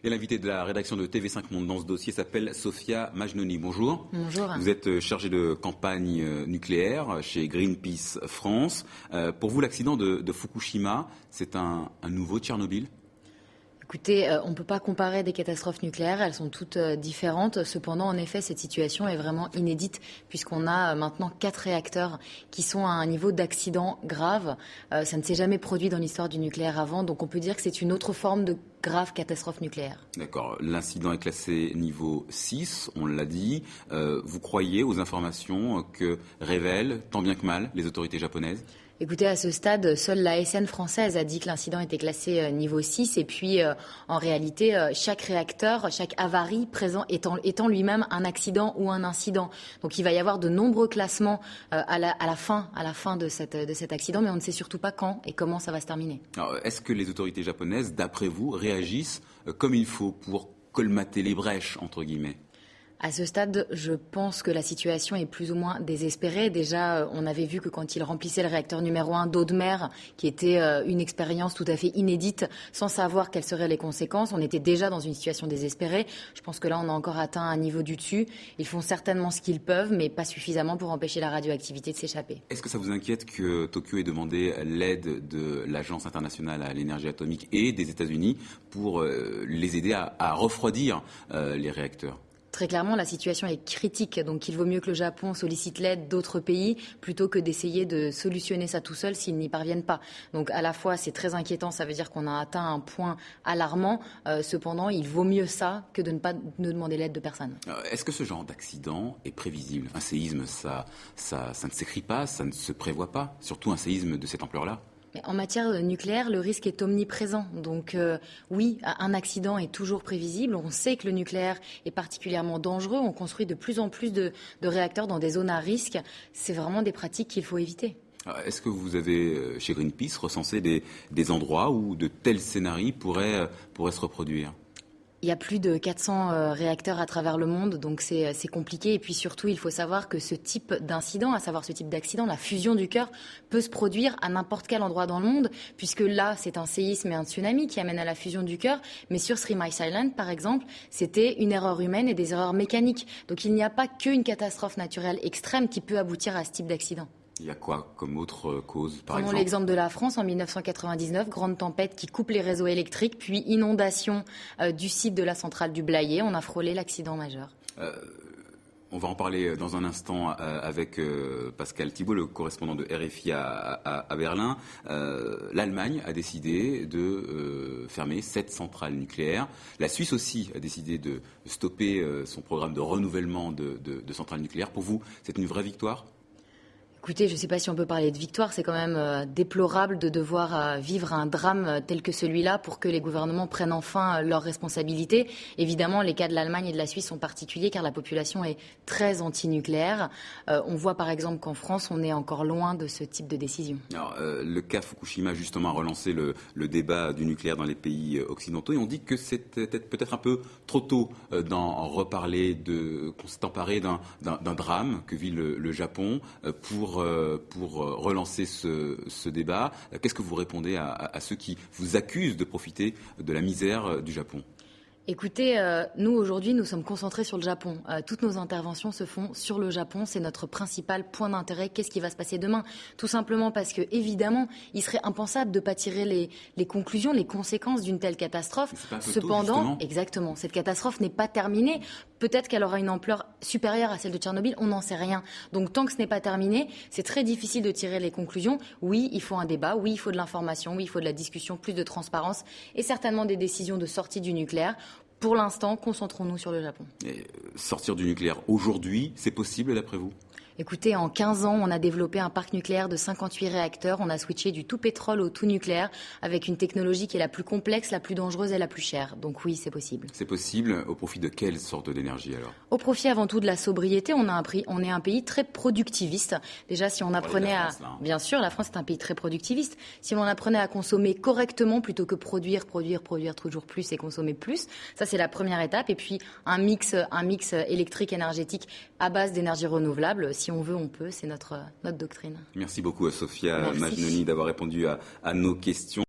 Et l'invité de la rédaction de TV5 Monde dans ce dossier s'appelle Sophia Majnoni. Bonjour. Bonjour. Vous êtes chargée de campagne nucléaire chez Greenpeace France. Pour vous, l'accident de Fukushima, c'est un nouveau Tchernobyl ? Écoutez, on ne peut pas comparer des catastrophes nucléaires, elles sont toutes différentes. Cependant, en effet, cette situation est vraiment inédite puisqu'on a maintenant 4 réacteurs qui sont à un niveau d'accident grave. Ça ne s'est jamais produit dans l'histoire du nucléaire avant, donc on peut dire que c'est une autre forme de grave catastrophe nucléaire. D'accord. L'incident est classé niveau 6, on l'a dit. Vous croyez aux informations que révèlent, tant bien que mal, les autorités japonaises ? Écoutez, à ce stade, seule l'ASN française a dit que l'incident était classé niveau 6 et puis en réalité, chaque réacteur, chaque avarie présent étant lui-même un accident ou un incident. Donc il va y avoir de nombreux classements à la fin de cet accident, mais on ne sait surtout pas quand et comment ça va se terminer. Alors, est-ce que les autorités japonaises, d'après vous, réagissent comme il faut pour colmater les brèches, entre guillemets ? À ce stade, je pense que la situation est plus ou moins désespérée. Déjà, on avait vu que quand ils remplissaient le réacteur numéro 1 d'eau de mer, qui était une expérience tout à fait inédite, sans savoir quelles seraient les conséquences, on était déjà dans une situation désespérée. Je pense que là, on a encore atteint un niveau du dessus. Ils font certainement ce qu'ils peuvent, mais pas suffisamment pour empêcher la radioactivité de s'échapper. Est-ce que ça vous inquiète que Tokyo ait demandé l'aide de l'Agence internationale à l'énergie atomique et des États-Unis pour les aider à refroidir les réacteurs ? Très clairement, la situation est critique, donc il vaut mieux que le Japon sollicite l'aide d'autres pays plutôt que d'essayer de solutionner ça tout seul s'ils n'y parviennent pas. Donc à la fois, c'est très inquiétant, ça veut dire qu'on a atteint un point alarmant. Cependant, il vaut mieux ça que de ne pas demander l'aide de personne. Est-ce que ce genre d'accident est prévisible ? Un séisme, ça ne s'écrit pas, ça ne se prévoit pas, surtout un séisme de cette ampleur-là ? En matière nucléaire, le risque est omniprésent. Donc oui, un accident est toujours prévisible. On sait que le nucléaire est particulièrement dangereux. On construit de plus en plus de réacteurs dans des zones à risque. C'est vraiment des pratiques qu'il faut éviter. Est-ce que vous avez, chez Greenpeace, recensé des endroits où de tels scénarios pourraient se reproduire ? Il y a plus de 400 réacteurs à travers le monde, donc c'est compliqué. Et puis surtout, il faut savoir que ce type d'incident, à savoir ce type d'accident, la fusion du cœur, peut se produire à n'importe quel endroit dans le monde, puisque là, c'est un séisme et un tsunami qui amènent à la fusion du cœur. Mais sur Three Mile Island, par exemple, c'était une erreur humaine et des erreurs mécaniques. Donc il n'y a pas qu'une catastrophe naturelle extrême qui peut aboutir à ce type d'accident. Il y a quoi comme autre cause, par exemple ? Prenons l'exemple de la France en 1999, grande tempête qui coupe les réseaux électriques, puis inondation du site de la centrale du Blayais. On a frôlé l'accident majeur. On va en parler dans un instant avec Pascal Thibault, le correspondant de RFI à Berlin. L'Allemagne a décidé de fermer 7 centrales nucléaires. La Suisse aussi a décidé de stopper son programme de renouvellement de centrales nucléaires. Pour vous, c'est une vraie victoire ? Écoutez, je ne sais pas si on peut parler de victoire, c'est quand même déplorable de devoir vivre un drame tel que celui-là pour que les gouvernements prennent enfin leurs responsabilités. Évidemment, les cas de l'Allemagne et de la Suisse sont particuliers car la population est très anti-nucléaire. On voit par exemple qu'en France, on est encore loin de ce type de décision. Alors, le cas Fukushima justement a relancé le débat du nucléaire dans les pays occidentaux et on dit que c'est peut-être un peu trop tôt d'en reparler, qu'on s'est emparé d'un drame que vit le Japon pour relancer ce débat. Qu'est-ce que vous répondez à ceux qui vous accusent de profiter de la misère du Japon ? Écoutez, nous aujourd'hui, nous sommes concentrés sur le Japon. Toutes nos interventions se font sur le Japon. C'est notre principal point d'intérêt. Qu'est-ce qui va se passer demain ? Tout simplement parce que, évidemment, il serait impensable de pas tirer les conclusions, les conséquences d'une telle catastrophe. Cependant, exactement, cette catastrophe n'est pas terminée. Peut-être qu'elle aura une ampleur supérieure à celle de Tchernobyl, on n'en sait rien. Donc tant que ce n'est pas terminé, c'est très difficile de tirer les conclusions. Oui, il faut un débat, oui, il faut de l'information, oui, il faut de la discussion, plus de transparence et certainement des décisions de sortie du nucléaire. Pour l'instant, concentrons-nous sur le Japon. Et sortir du nucléaire aujourd'hui, c'est possible d'après vous ? Écoutez, en 15 ans, on a développé un parc nucléaire de 58 réacteurs. On a switché du tout pétrole au tout nucléaire avec une technologie qui est la plus complexe, la plus dangereuse et la plus chère. Donc oui, c'est possible. C'est possible au profit de quelle sorte d'énergie alors ? Au profit avant tout de la sobriété. On est un pays très productiviste. Déjà, si on apprenait à... Bien sûr, la France est un pays très productiviste. Si on apprenait à consommer correctement plutôt que produire toujours plus et consommer plus, ça c'est la première étape. Et puis un mix électrique énergétique à base d'énergie renouvelable. Si on veut, on peut. C'est notre doctrine. Merci beaucoup à Sophia Majnoni d'avoir répondu à nos questions.